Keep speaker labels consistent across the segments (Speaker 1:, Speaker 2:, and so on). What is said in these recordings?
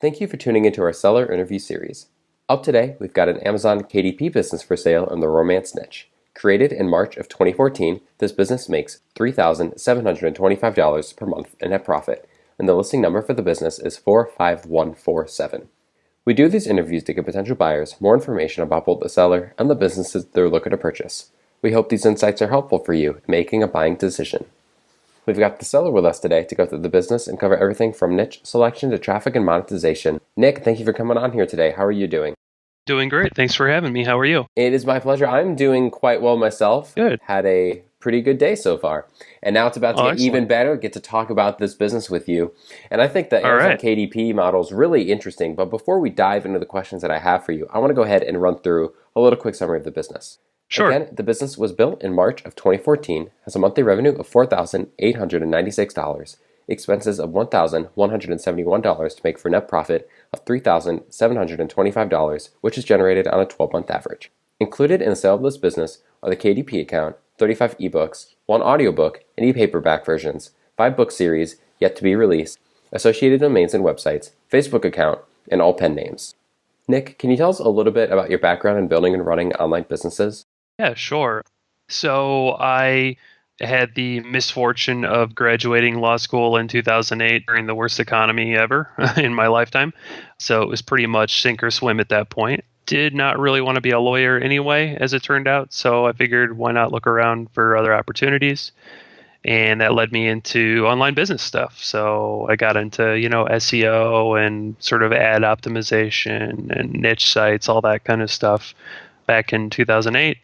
Speaker 1: Thank you for tuning into our seller interview series. Up today, we've got an Amazon KDP business for sale in the romance niche. Created in March of 2014, this business makes $3,725 per month in net profit, and the listing number for the business is 45147. We do these interviews to give potential buyers more information about both the seller and the businesses they're looking to purchase. We hope these insights are helpful for you in making a buying decision. We've got the seller with us today to go through the business and cover everything from niche selection to traffic and monetization. Nick, thank you for coming on here today. How are you doing?
Speaker 2: Doing great. Thanks for having me. How are you?
Speaker 1: It is my pleasure. I'm doing quite well myself.
Speaker 2: Good.
Speaker 1: Had a pretty good day so far. And now it's about to get
Speaker 2: Excellent.
Speaker 1: even better, get to talk about this business with you. And I think the Amazon KDP model is really interesting. But before we dive into the questions that I have for you, I want to go ahead and run through a little quick summary of the business.
Speaker 2: Sure.
Speaker 1: Again, the business was built in March of 2014, has a monthly revenue of $4,896, expenses of $1,171 to make for a net profit of $3,725, which is generated on a 12-month average. Included in the sale of this business are the KDP account, 35 ebooks, 1 audiobook, and e-paperback versions, 5 book series yet to be released, associated domains and websites, Facebook account, and all pen names. Nick, can you tell us a little bit about your background in building and running online businesses?
Speaker 2: Yeah, sure. So I had the misfortune of graduating law school in 2008 during the worst economy ever in my lifetime. So it was pretty much sink or swim at that point. Did not really want to be a lawyer anyway, as it turned out. So I figured, why not look around for other opportunities? And that led me into online business stuff. So I got into, SEO and sort of ad optimization and niche sites, all that kind of stuff back in 2008.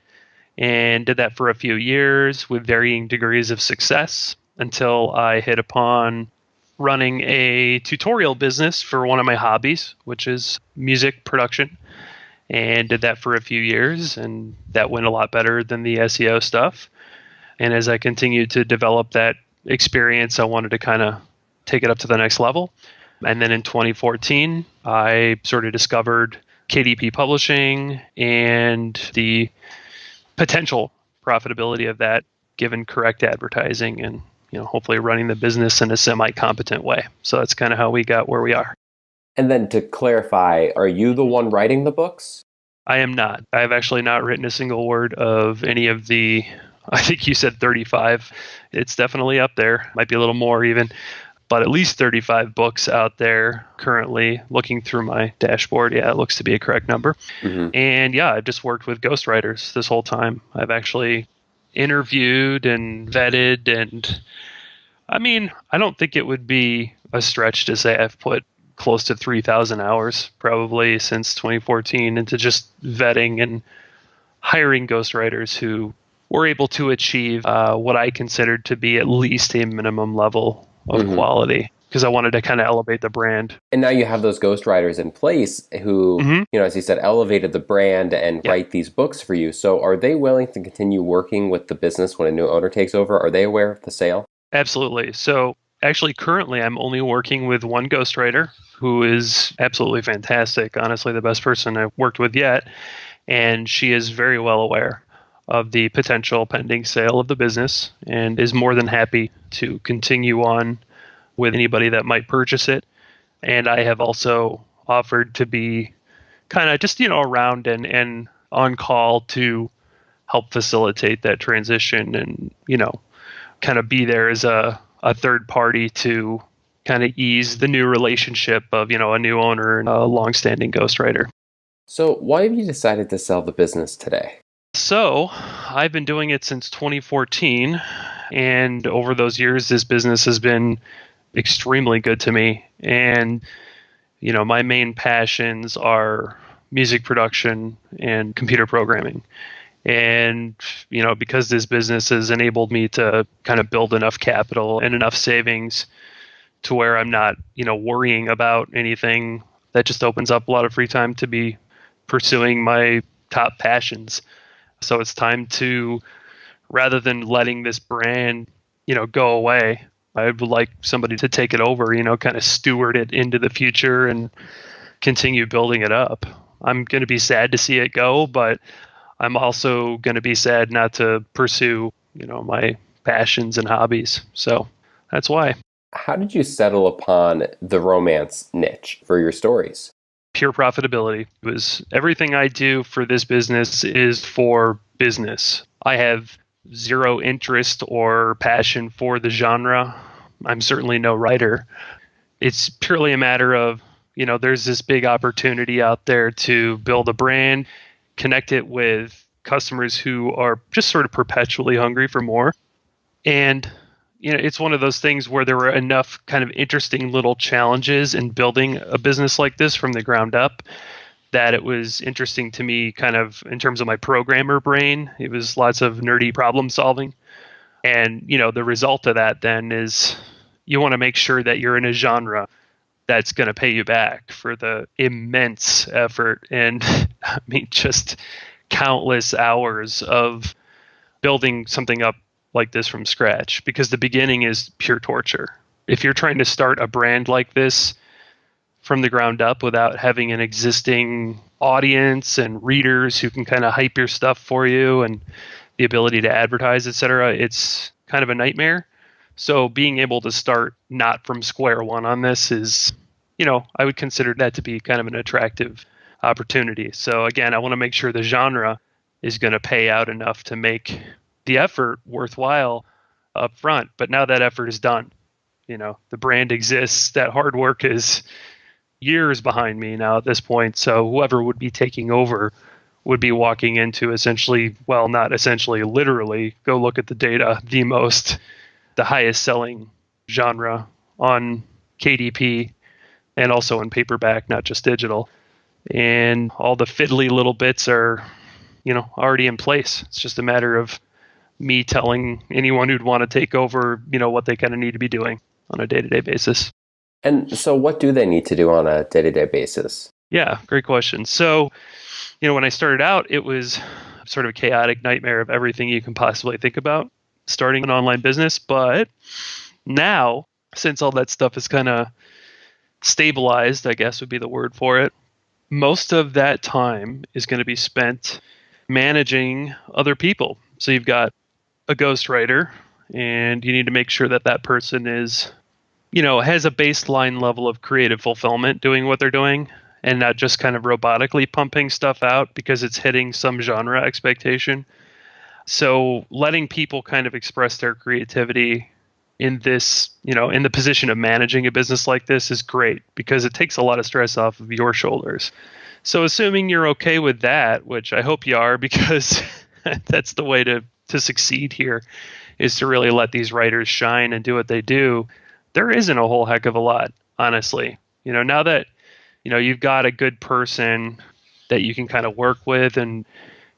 Speaker 2: And did that for a few years with varying degrees of success until I hit upon running a tutorial business for one of my hobbies, which is music production. And did that for a few years, and that went a lot better than the SEO stuff. And as I continued to develop that experience, I wanted to kind of take it up to the next level. And then in 2014, I sort of discovered KDP Publishing and the potential profitability of that given correct advertising and hopefully running the business in a semi-competent way. So that's kind of how we got where we are.
Speaker 1: And then to clarify, are you the one writing the books?
Speaker 2: I am not. I've actually not written a single word of any of the, I think you said 35. It's definitely up there. Might be a little more even, but at least 35 books out there currently. Looking through my dashboard, yeah, it looks to be a correct number. Mm-hmm. And yeah, I've just worked with ghostwriters this whole time. I've actually interviewed and vetted, and I don't think it would be a stretch to say I've put close to 3,000 hours probably since 2014 into just vetting and hiring ghostwriters who were able to achieve what I considered to be at least a minimum level of quality, because I wanted to kind of elevate the brand.
Speaker 1: And now you have those ghostwriters in place who, as you said, elevated the brand and write these books for you. So are they willing to continue working with the business when a new owner takes over? Are they aware of the sale?
Speaker 2: Absolutely. So actually, currently, I'm only working with one ghostwriter who is absolutely fantastic. Honestly, the best person I've worked with yet. And she is very well aware of the potential pending sale of the business and is more than happy to continue on with anybody that might purchase it. And I have also offered to be kind of just, around and on call to help facilitate that transition and, kind of be there as a third party to kind of ease the new relationship of, a new owner and a longstanding ghostwriter.
Speaker 1: So why have you decided to sell the business today?
Speaker 2: So I've been doing it since 2014, and over those years, this business has been extremely good to me. And, my main passions are music production and computer programming. And, because this business has enabled me to kind of build enough capital and enough savings to where I'm not, worrying about anything, that just opens up a lot of free time to be pursuing my top passions. So it's time to, rather than letting this brand, go away, I would like somebody to take it over, kind of steward it into the future and continue building it up. I'm going to be sad to see it go, but I'm also going to be sad not to pursue, my passions and hobbies. So that's why.
Speaker 1: How did you settle upon the romance niche for your stories?
Speaker 2: Pure profitability. It was everything I do for this business is for business. I have zero interest or passion for the genre. I'm certainly no writer. It's purely a matter of, there's this big opportunity out there to build a brand, connect it with customers who are just sort of perpetually hungry for more. And it's one of those things where there were enough kind of interesting little challenges in building a business like this from the ground up that it was interesting to me kind of in terms of my programmer brain. It was lots of nerdy problem solving. And, the result of that then is you want to make sure that you're in a genre that's going to pay you back for the immense effort and I mean, just countless hours of building something up like this from scratch, because the beginning is pure torture. If you're trying to start a brand like this from the ground up without having an existing audience and readers who can kind of hype your stuff for you and the ability to advertise, etc., it's kind of a nightmare. So being able to start not from square one on this is, I would consider that to be kind of an attractive opportunity. So again, I want to make sure the genre is going to pay out enough to make the effort worthwhile up front. But now that effort is done. The brand exists. That hard work is years behind me now at this point. So whoever would be taking over would be walking into essentially, well, not essentially, literally, go look at the data, the highest selling genre on KDP and also in paperback, not just digital. And all the fiddly little bits are, already in place. It's just a matter of me telling anyone who'd want to take over, what they kind of need to be doing on a day-to-day basis.
Speaker 1: And so what do they need to do on a day-to-day basis?
Speaker 2: Yeah, great question. So, when I started out, it was sort of a chaotic nightmare of everything you can possibly think about starting an online business. But now, since all that stuff is kind of stabilized, I guess would be the word for it, most of that time is going to be spent managing other people. So you've got a ghostwriter, and you need to make sure that that person is, has a baseline level of creative fulfillment doing what they're doing and not just kind of robotically pumping stuff out because it's hitting some genre expectation. So letting people kind of express their creativity in this, in the position of managing a business like this is great because it takes a lot of stress off of your shoulders. So assuming you're okay with that, which I hope you are, because that's the way to succeed here, is to really let these writers shine and do what they do. There isn't a whole heck of a lot, honestly. Now that, you've got a good person that you can kind of work with and,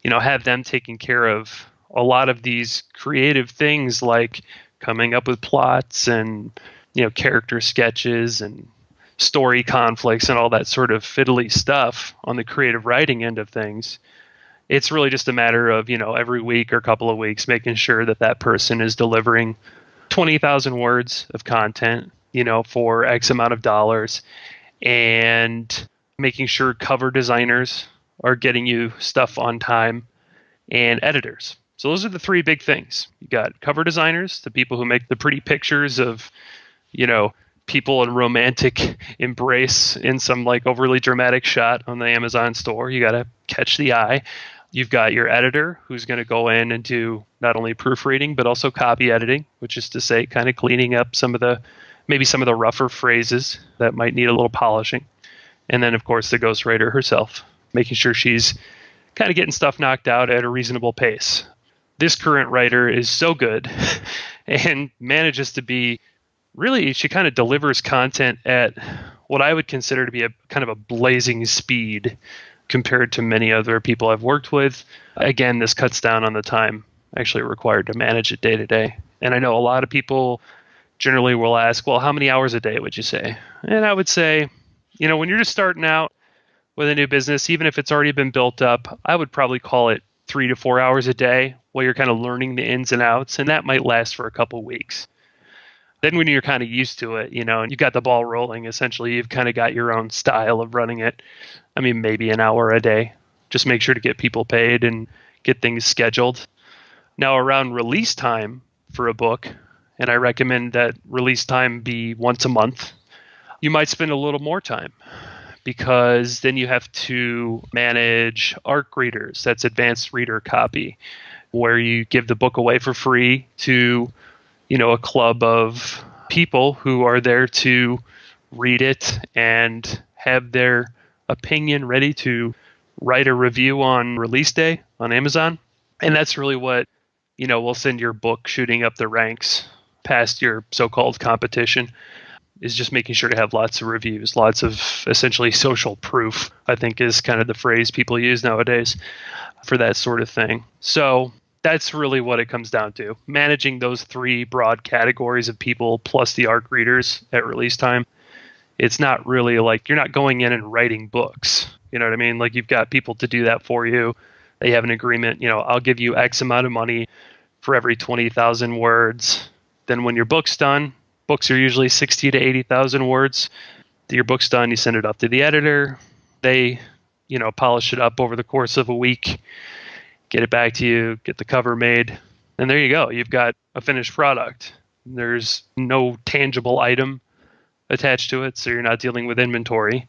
Speaker 2: have them taking care of a lot of these creative things like coming up with plots and, character sketches and story conflicts and all that sort of fiddly stuff on the creative writing end of things. It's really just a matter of, every week or couple of weeks, making sure that that person is delivering 20,000 words of content, for X amount of dollars, and making sure cover designers are getting you stuff on time, and editors. So those are the three big things. You got cover designers, the people who make the pretty pictures of, people in romantic embrace in some like overly dramatic shot on the Amazon store. You got to catch the eye. You've got your editor who's going to go in and do not only proofreading, but also copy editing, which is to say kind of cleaning up maybe some of the rougher phrases that might need a little polishing. And then, of course, the ghostwriter herself, making sure she's kind of getting stuff knocked out at a reasonable pace. This current writer is so good and manages to be really, she kind of delivers content at what I would consider to be a kind of a blazing speed compared to many other people I've worked with. Again, this cuts down on the time actually required to manage it day to day. And I know a lot of people generally will ask, well, how many hours a day would you say? And I would say, when you're just starting out with a new business, even if it's already been built up, I would probably call it 3 to 4 hours a day while you're kind of learning the ins and outs. And that might last for a couple of weeks. Then when you're kind of used to it, and you've got the ball rolling, essentially, you've kind of got your own style of running it. I mean, maybe an hour a day. Just make sure to get people paid and get things scheduled. Now, around release time for a book, and I recommend that release time be once a month. You might spend a little more time because then you have to manage ARC readers. That's advanced reader copy, where you give the book away for free to, a club of people who are there to read it and have their opinion ready to write a review on release day on Amazon. And that's really what, will send your book shooting up the ranks past your so-called competition, is just making sure to have lots of reviews, lots of essentially social proof, I think is kind of the phrase people use nowadays for that sort of thing. So that's really what it comes down to. Managing those three broad categories of people plus the ARC readers at release time. It's not really like you're not going in and writing books. You know what I mean? Like you've got people to do that for you. They have an agreement, I'll give you X amount of money for every 20,000 words. Then when your book's done, books are usually 60 to 80,000 words. Your book's done, you send it up to the editor. They, polish it up over the course of a week, get it back to you, get the cover made, and there you go. You've got a finished product. There's no tangible item attached to it, so you're not dealing with inventory.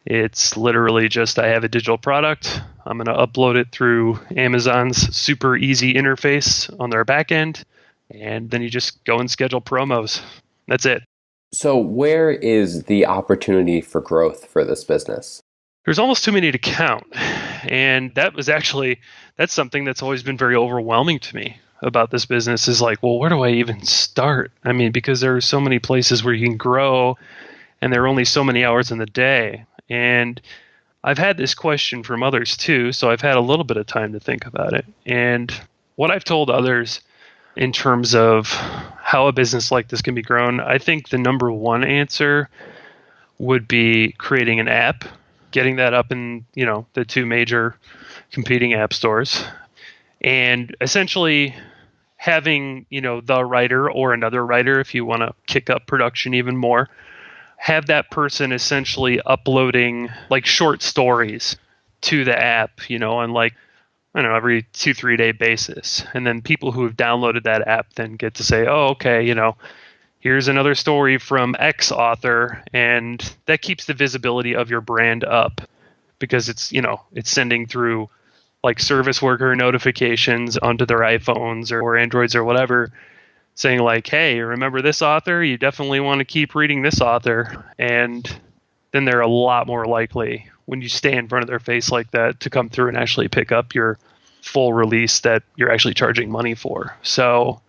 Speaker 2: It's literally just, I have a digital product. I'm going to upload it through Amazon's super easy interface on their back end, and then you just go and schedule promos. That's it.
Speaker 1: So where is the opportunity for growth for this business?
Speaker 2: There's almost too many to count. And that's something that's always been very overwhelming to me about this business, is like, well, where do I even start? I mean, because there are so many places where you can grow and there are only so many hours in the day. And I've had this question from others too, so I've had a little bit of time to think about it. And what I've told others in terms of how a business like this can be grown, I think the number one answer would be creating an app, getting that up in, the two major competing app stores, and essentially having, the writer or another writer, if you want to kick up production even more, have that person essentially uploading like short stories to the app, on like, every 2-3 day basis. And then people who have downloaded that app then get to say, oh, okay, here's another story from X author. And that keeps the visibility of your brand up because it's sending through like service worker notifications onto their iPhones or Androids or whatever, saying like, hey, remember this author? You definitely want to keep reading this author. And then they're a lot more likely, when you stay in front of their face like that, to come through and actually pick up your full release that you're actually charging money for. So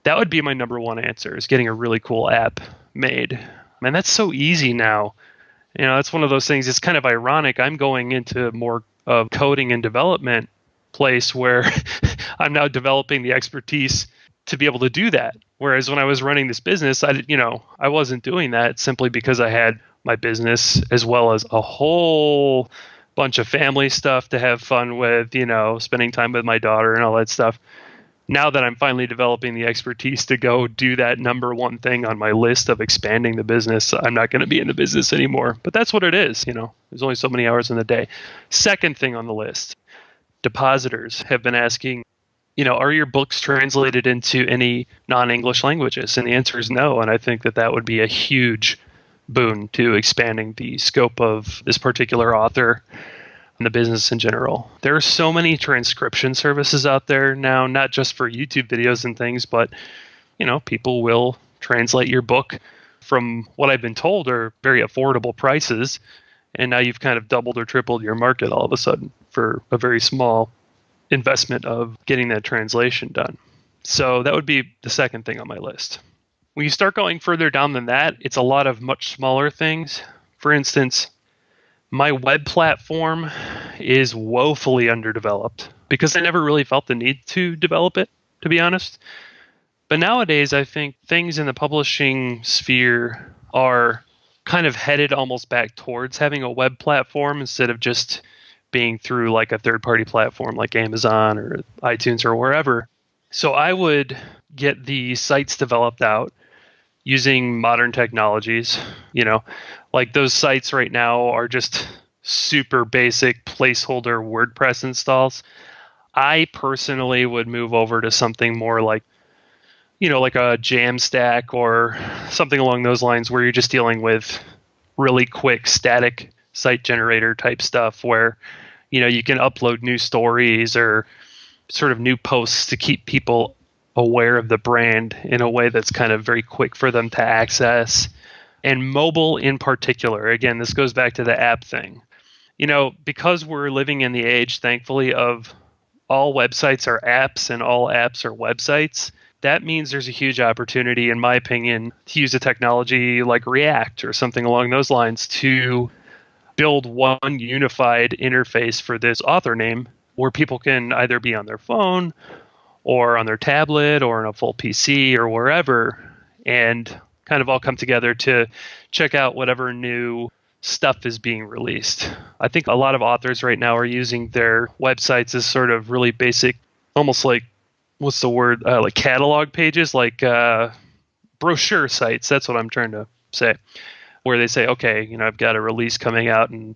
Speaker 2: that would be my number one answer, is getting a really cool app made. Man, that's so easy now. It's one of those things. It's kind of ironic. I'm going into more of coding and development place where I'm now developing the expertise to be able to do that. Whereas when I was running this business, I wasn't doing that simply because I had my business as well as a whole bunch of family stuff to have fun with, spending time with my daughter and all that stuff. Now that I'm finally developing the expertise to go do that number one thing on my list of expanding the business, I'm not going to be in the business anymore. But that's what it is. There's only so many hours in the day. Second thing on the list, depositors have been asking, are your books translated into any non-English languages? And the answer is no. And I think that would be a huge boon to expanding the scope of this particular author and the business in general. There are so many transcription services out there now, not just for YouTube videos and things, but people will translate your book from what I've been told are very affordable prices, and now you've kind of doubled or tripled your market all of a sudden for a very small investment of getting that translation done. So that would be the second thing on my list. When you start going further down than that, it's a lot of much smaller things. For instance, my web platform is woefully underdeveloped because I never really felt the need to develop it, to be honest. But nowadays, I think things in the publishing sphere are kind of headed almost back towards having a web platform instead of just being through like a third-party platform like Amazon or iTunes or wherever. So I would get the sites developed out using modern technologies. Like those sites right now are just super basic placeholder WordPress installs. I personally would move over to something more like like a Jamstack or something along those lines where you're just dealing with really quick static site generator type stuff where, you can upload new stories or sort of new posts to keep people aware of the brand in a way that's kind of very quick for them to access. And mobile in particular, again, this goes back to the app thing. Because we're living in the age, thankfully, of all websites are apps and all apps are websites, that means there's a huge opportunity, in my opinion, to use a technology like React or something along those lines to build one unified interface for this author name where people can either be on their phone or on their tablet or on a full PC or wherever and kind of all come together to check out whatever new stuff is being released. I think a lot of authors right now are using their websites as sort of really basic, almost like, what's the word, like catalog pages, like brochure sites. That's what I'm trying to say, where they say, okay, I've got a release coming out in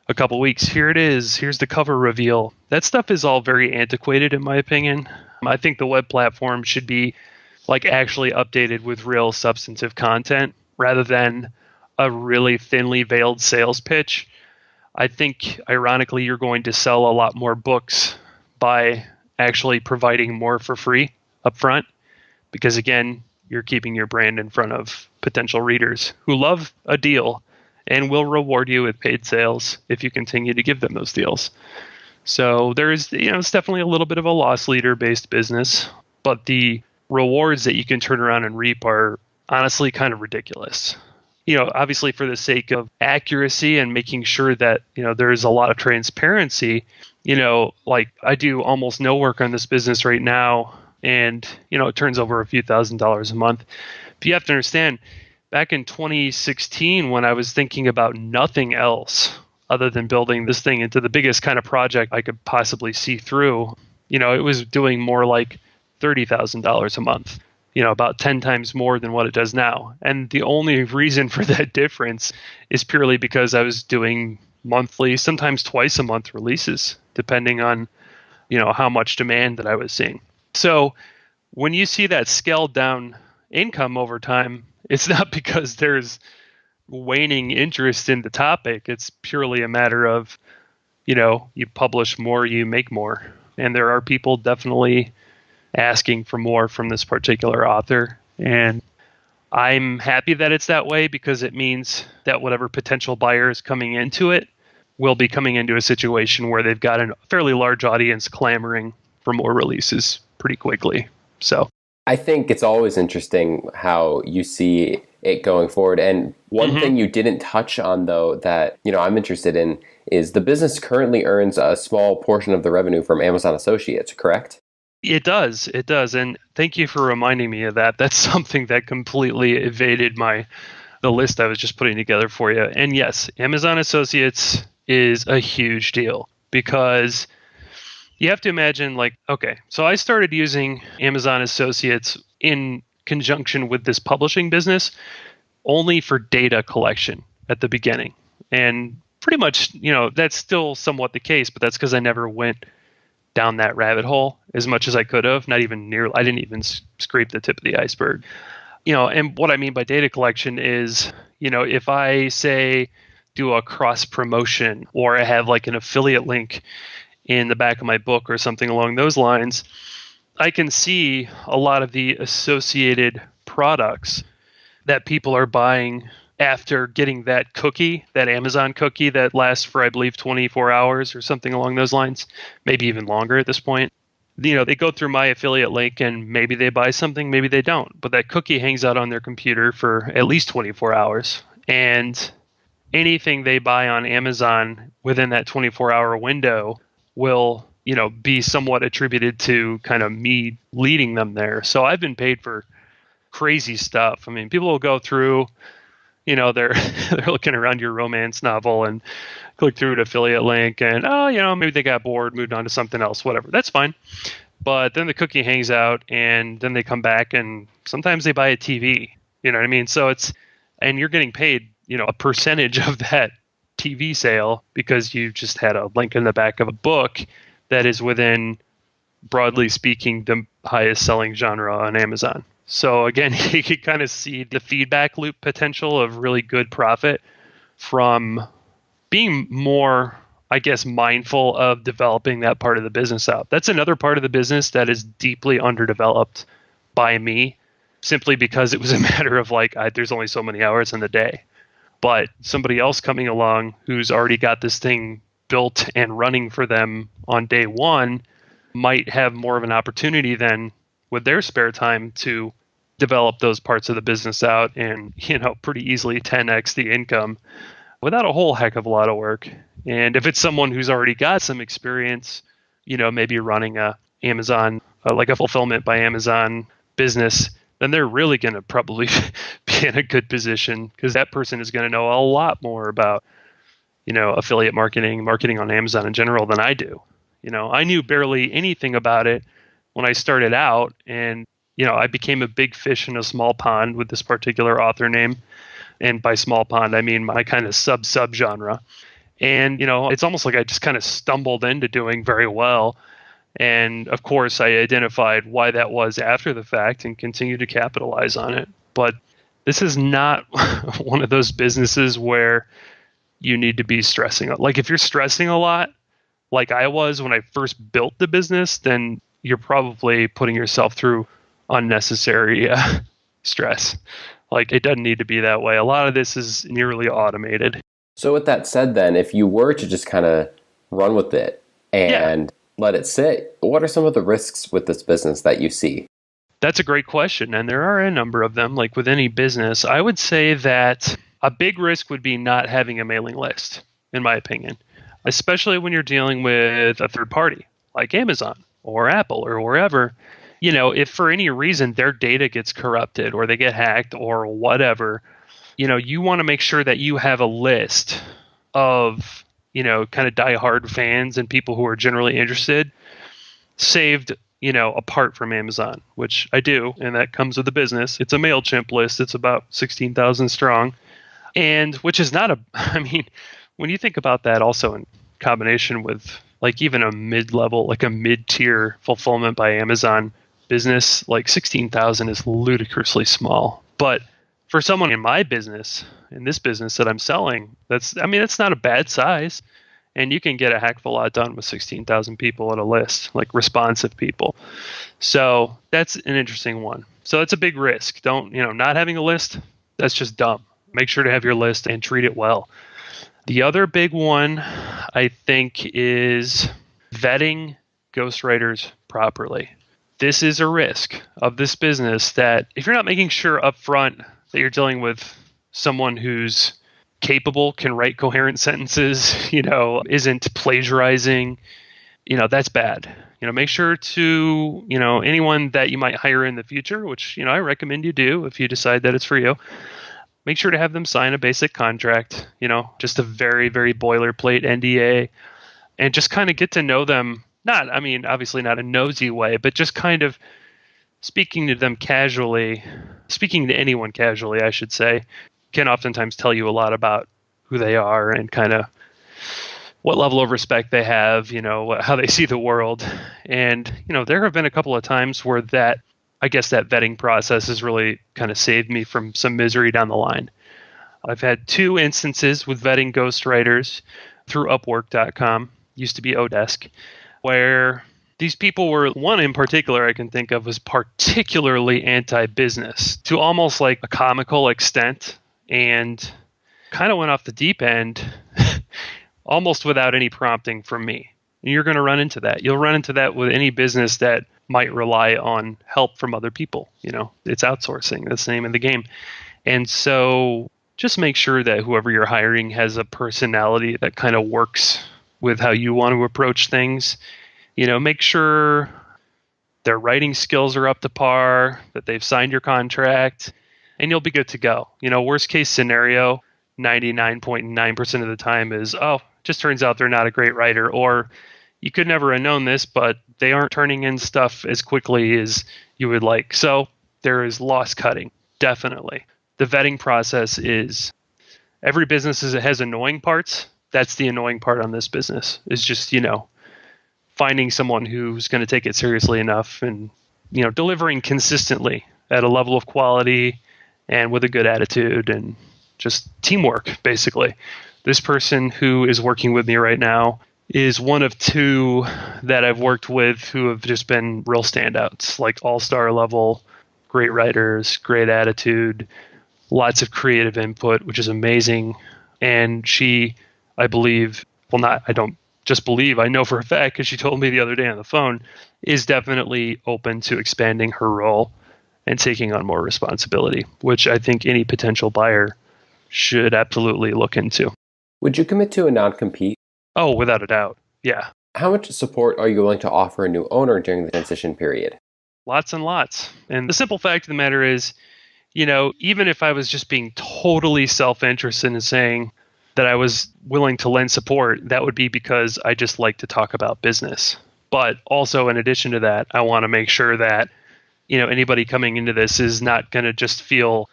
Speaker 2: a couple weeks. Here it is. Here's the cover reveal. That stuff is all very antiquated, in my opinion. I think the web platform should be like actually updated with real substantive content rather than a really thinly veiled sales pitch. I think, ironically, you're going to sell a lot more books by actually providing more for free up front because, again, you're keeping your brand in front of potential readers who love a deal and will reward you with paid sales if you continue to give them those deals. So there is, it's definitely a little bit of a loss leader based business, but the rewards that you can turn around and reap are honestly kind of ridiculous. Obviously for the sake of accuracy and making sure that, there is a lot of transparency, like I do almost no work on this business right now. And, it turns over a few $1,000s a month. But you have to understand, back in 2016, when I was thinking about nothing else other than building this thing into the biggest kind of project I could possibly see through, it was doing more like $30,000 a month, about 10 times more than what it does now. And the only reason for that difference is purely because I was doing monthly, sometimes twice a month releases, depending on, how much demand that I was seeing. So when you see that scaled down income over time, it's not because there's waning interest in the topic. It's purely a matter of, you publish more, you make more. And there are people definitely asking for more from this particular author. And I'm happy that it's that way because it means that whatever potential buyer is coming into it will be coming into a situation where they've got a fairly large audience clamoring for more releases pretty quickly. So
Speaker 1: I think it's always interesting how you see it going forward. And one thing you didn't touch on, though, that I'm interested in is the business currently earns a small portion of the revenue from Amazon Associates, correct?
Speaker 2: It does. It does. And thank you for reminding me of that. That's something that completely evaded the list I was just putting together for you. And yes, Amazon Associates is a huge deal because you have to imagine, like, okay, so I started using Amazon Associates in conjunction with this publishing business only for data collection at the beginning. And pretty much, that's still somewhat the case, but that's because I never went down that rabbit hole as much as I could have. Not even near, I didn't even scrape the tip of the iceberg. And what I mean by data collection is, if I say do a cross promotion or I have like an affiliate link in the back of my book or something along those lines, I can see a lot of the associated products that people are buying after getting that cookie, that Amazon cookie that lasts for, I believe, 24 hours or something along those lines, maybe even longer at this point. They go through my affiliate link and maybe they buy something, maybe they don't. But that cookie hangs out on their computer for at least 24 hours. And anything they buy on Amazon within that 24-hour window will, be somewhat attributed to kind of me leading them there. So I've been paid for crazy stuff. I mean, people will go through, they're they're looking around your romance novel and click through an affiliate link and, maybe they got bored, moved on to something else, whatever. That's fine. But then the cookie hangs out and then they come back and sometimes they buy a TV. You know what I mean? So and you're getting paid, a percentage of that TV sale because you just had a link in the back of a book that is within, broadly speaking, the highest selling genre on Amazon. So again, you could kind of see the feedback loop potential of really good profit from being more, I guess, mindful of developing that part of the business out. That's another part of the business that is deeply underdeveloped by me, simply because it was a matter of like, there's only so many hours in the day. But somebody else coming along who's already got this thing built and running for them on day one might have more of an opportunity then with their spare time to develop those parts of the business out and, pretty easily 10x the income without a whole heck of a lot of work. And if it's someone who's already got some experience, maybe running a Amazon, like a fulfillment by Amazon business, then they're really going to probably be in a good position, because that person is going to know a lot more about, affiliate marketing on Amazon in general than I do. I knew barely anything about it when I started out, and, I became a big fish in a small pond with this particular author name. And by small pond, I mean my kind of sub-genre. And, it's almost like I just kind of stumbled into doing very well. And of course, I identified why that was after the fact and continue to capitalize on it. But this is not one of those businesses where you need to be stressing. Like if you're stressing a lot, like I was when I first built the business, then you're probably putting yourself through unnecessary stress. Like it doesn't need to be that way. A lot of this is nearly automated.
Speaker 1: So with that said, then, if you were to just kind of run with it and let it sit, what are some of the risks with this business that you see?
Speaker 2: That's a great question. And there are a number of them. Like with any business, I would say that a big risk would be not having a mailing list, in my opinion, especially when you're dealing with a third party like Amazon or Apple or wherever. If for any reason their data gets corrupted or they get hacked or whatever, you want to make sure that you have a list of, kind of diehard fans and people who are generally interested saved, apart from Amazon, which I do. And that comes with the business. It's a MailChimp list. It's about 16,000 strong. And which is not I mean, when you think about that also in combination with like even a mid-level, like a mid-tier fulfillment by Amazon business, like 16,000 is ludicrously small. But for someone in my business, in this business that I'm selling, that's not a bad size. And you can get a heck of a lot done with 16,000 people at a list, like responsive people. So that's an interesting one. So it's a big risk. Don't, not having a list, that's just dumb. Make sure to have your list and treat it well. The other big one, I think, is vetting ghostwriters properly. This is a risk of this business that if you're not making sure up front that you're dealing with someone who's capable, can write coherent sentences, isn't plagiarizing, that's bad. Make sure to, anyone that you might hire in the future, which, I recommend you do if you decide that it's for you, make sure to have them sign a basic contract, just a very, very boilerplate NDA, and just kind of get to know them. Obviously not a nosy way, but just kind of speaking to them casually, speaking to anyone casually, I should say, can oftentimes tell you a lot about who they are and kind of what level of respect they have, how they see the world. And, there have been a couple of times where that vetting process has really kind of saved me from some misery down the line. I've had 2 instances with vetting ghostwriters through Upwork.com, used to be Odesk, where these people were, one in particular I can think of was particularly anti-business to almost like a comical extent, and kind of went off the deep end almost without any prompting from me. And you're going to run into that. You'll run into that with any business that might rely on help from other people. It's outsourcing. That's the name of the game. And so just make sure that whoever you're hiring has a personality that kind of works with how you want to approach things. Make sure their writing skills are up to par, that they've signed your contract, and you'll be good to go. Worst case scenario, 99.9% of the time is, just turns out they're not a great writer, or you could never have known this, but they aren't turning in stuff as quickly as you would like. So there is loss cutting, definitely. The vetting process is, every business has annoying parts. That's the annoying part on this business, is just, finding someone who's going to take it seriously enough and, delivering consistently at a level of quality and with a good attitude and just teamwork, basically. This person who is working with me right now is one of two that I've worked with who have just been real standouts, like all-star level, great writers, great attitude, lots of creative input, which is amazing. And she, I believe, well, not, I don't just believe, I know for a fact because she told me the other day on the phone, is definitely open to expanding her role and taking on more responsibility, which I think any potential buyer should absolutely look into.
Speaker 1: Would you commit to a non-compete?
Speaker 2: Oh, without a doubt. Yeah.
Speaker 1: How much support are you willing to offer a new owner during the transition period?
Speaker 2: Lots and lots. And the simple fact of the matter is, even if I was just being totally self-interested in saying that I was willing to lend support, that would be because I just like to talk about business. But also, in addition to that, I want to make sure that, anybody coming into this is not going to just feel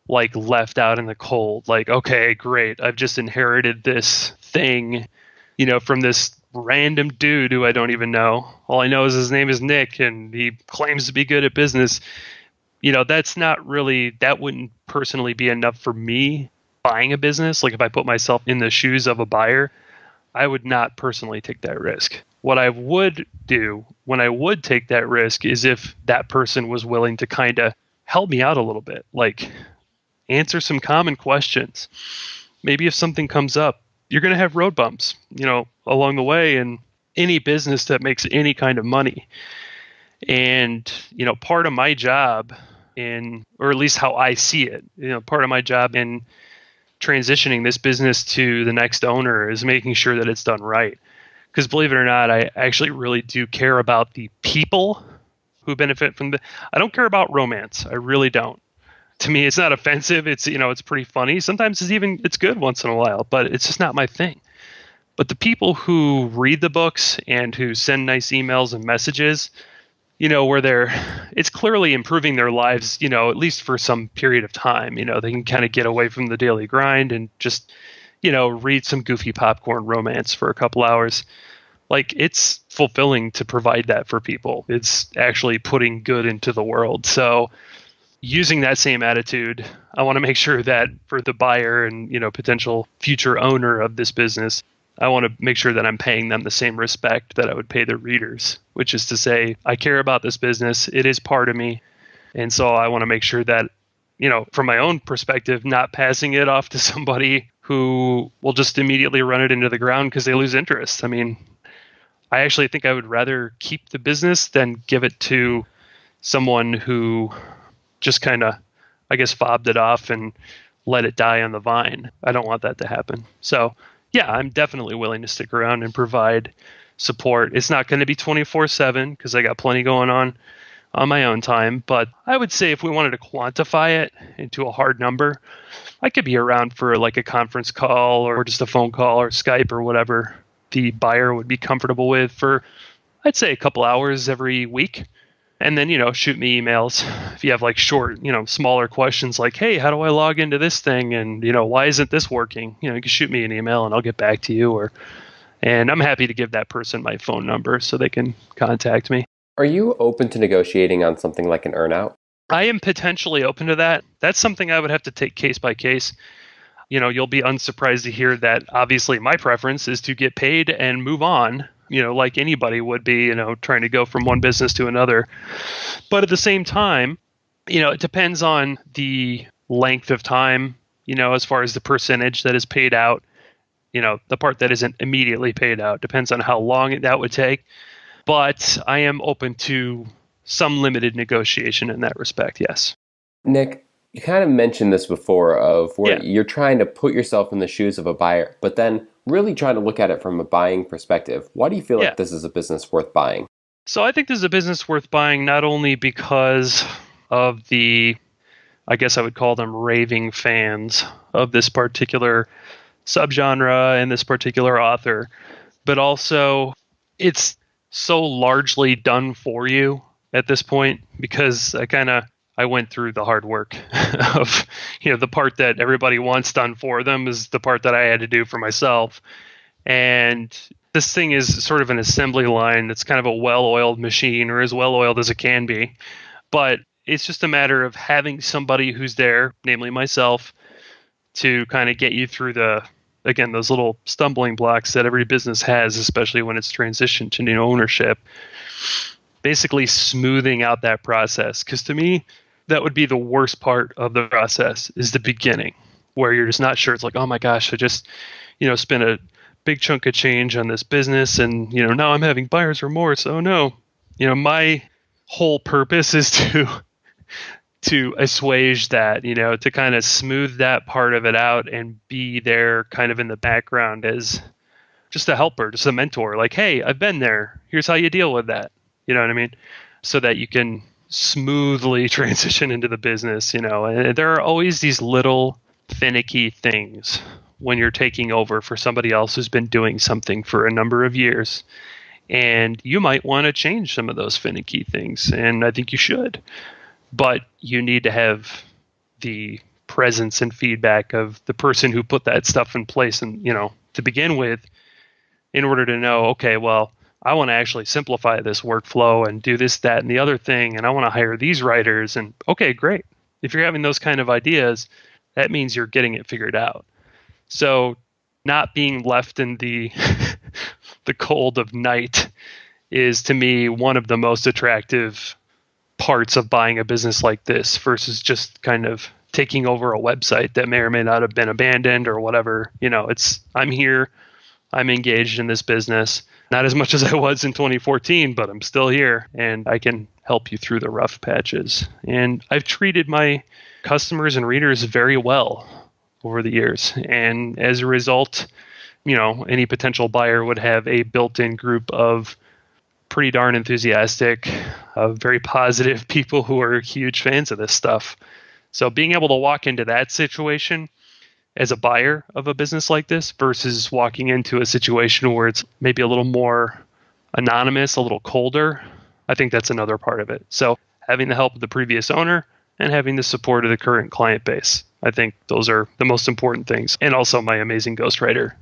Speaker 2: like left out in the cold. Like, okay, great. I've just inherited this thing, from this random dude who I don't even know. All I know is his name is Nick and he claims to be good at business. That's not really, that wouldn't personally be enough for me buying a business. Like if I put myself in the shoes of a buyer, I would not personally take that risk. What I would do when I would take that risk is if that person was willing to kind of help me out a little bit, like answer some common questions. Maybe if something comes up, you're going to have road bumps, along the way in any business that makes any kind of money. And, part of my job or at least how I see it, part of my job in transitioning this business to the next owner is making sure that it's done right. Because believe it or not, I actually really do care about the people who benefit from I don't care about romance. I really don't. To me, it's not offensive. It's, it's pretty funny. Sometimes it's good once in a while, but it's just not my thing. But the people who read the books and who send nice emails and messages, where it's clearly improving their lives, at least for some period of time, they can kind of get away from the daily grind and just, read some goofy popcorn romance for a couple hours. Like it's fulfilling to provide that for people. It's actually putting good into the world. So using that same attitude, I want to make sure that for the buyer and, potential future owner of this business, I want to make sure that I'm paying them the same respect that I would pay the readers, which is to say, I care about this business. It is part of me. And so I want to make sure that, from my own perspective, not passing it off to somebody who will just immediately run it into the ground because they lose interest. I mean, I actually think I would rather keep the business than give it to someone who just kind of, I guess, fobbed it off and let it die on the vine. I don't want that to happen. So yeah, I'm definitely willing to stick around and provide support. It's not going to be 24/7 because I got plenty going on my own time. But I would say if we wanted to quantify it into a hard number, I could be around for like a conference call or just a phone call or Skype or whatever the buyer would be comfortable with for, I'd say, a couple hours every week. And then, shoot me emails if you have like short, smaller questions like, hey, how do I log into this thing? And, why isn't this working? You can shoot me an email and I'll get back to you. And I'm happy to give that person my phone number so they can contact me.
Speaker 1: Are you open to negotiating on something like an earnout?
Speaker 2: I am potentially open to that. That's something I would have to take case by case. You'll be unsurprised to hear that obviously my preference is to get paid and move on. Like anybody would be, trying to go from one business to another. But at the same time, it depends on the length of time, as far as the percentage that is paid out, the part that isn't immediately paid out depends on how long that would take. But I am open to some limited negotiation in that respect, yes.
Speaker 1: Nick, you kind of mentioned this before of where you're trying to put yourself in the shoes of a buyer, but then really trying to look at it from a buying perspective. Why do you feel like this is a business worth buying?
Speaker 2: So I think this is a business worth buying not only because of the, I guess I would call them raving fans of this particular subgenre and this particular author, but also it's so largely done for you at this point because I went through the hard work of, the part that everybody wants done for them is the part that I had to do for myself. And this thing is sort of an assembly line that's kind of a well-oiled machine, or as well-oiled as it can be. But it's just a matter of having somebody who's there, namely myself, to kind of get you through again, those little stumbling blocks that every business has, especially when it's transitioned to new ownership, basically smoothing out that process. Because to me, that would be the worst part of the process, is the beginning, where you're just not sure. It's like, oh my gosh, I just, spent a big chunk of change on this business, and now I'm having buyer's remorse. Oh no. My whole purpose is to assuage that, to kind of smooth that part of it out and be there kind of in the background as just a helper, just a mentor. Like, hey, I've been there. Here's how you deal with that. You know what I mean? So that you can smoothly transition into the business, And there are always these little finicky things when you're taking over for somebody else who's been doing something for a number of years. And you might want to change some of those finicky things. And I think you should. But you need to have the presence and feedback of the person who put that stuff in place and, to begin with, in order to know, okay, well, I want to actually simplify this workflow and do this, that, and the other thing, and I want to hire these writers. And okay, great. If you're having those kind of ideas, that means you're getting it figured out. So not being left in the the cold of night is, to me, one of the most attractive parts of buying a business like this versus just kind of taking over a website that may or may not have been abandoned or whatever. I'm here, I'm engaged in this business, not as much as I was in 2014, but I'm still here and I can help you through the rough patches. And I've treated my customers and readers very well over the years. And as a result, any potential buyer would have a built-in group of pretty darn enthusiastic, very positive people who are huge fans of this stuff. So being able to walk into that situation as a buyer of a business like this versus walking into a situation where it's maybe a little more anonymous, a little colder, I think that's another part of it. So having the help of the previous owner and having the support of the current client base, I think those are the most important things. And also my amazing ghostwriter,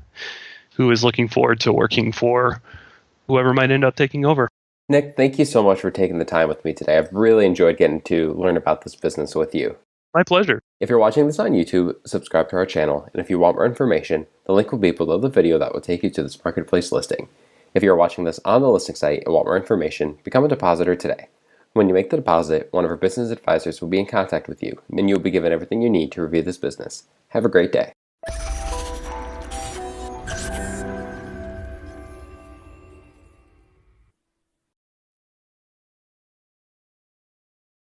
Speaker 2: who is looking forward to working for whoever might end up taking over.
Speaker 1: Nick, thank you so much for taking the time with me today. I've really enjoyed getting to learn about this business with you.
Speaker 2: My pleasure.
Speaker 1: If you're watching this on YouTube, subscribe to our channel, and if you want more information, the link will be below the video that will take you to this marketplace listing. If you're watching this on the listing site and want more information, become a depositor today. When you make the deposit, one of our business advisors will be in contact with you, and you'll be given everything you need to review this business. Have a great day.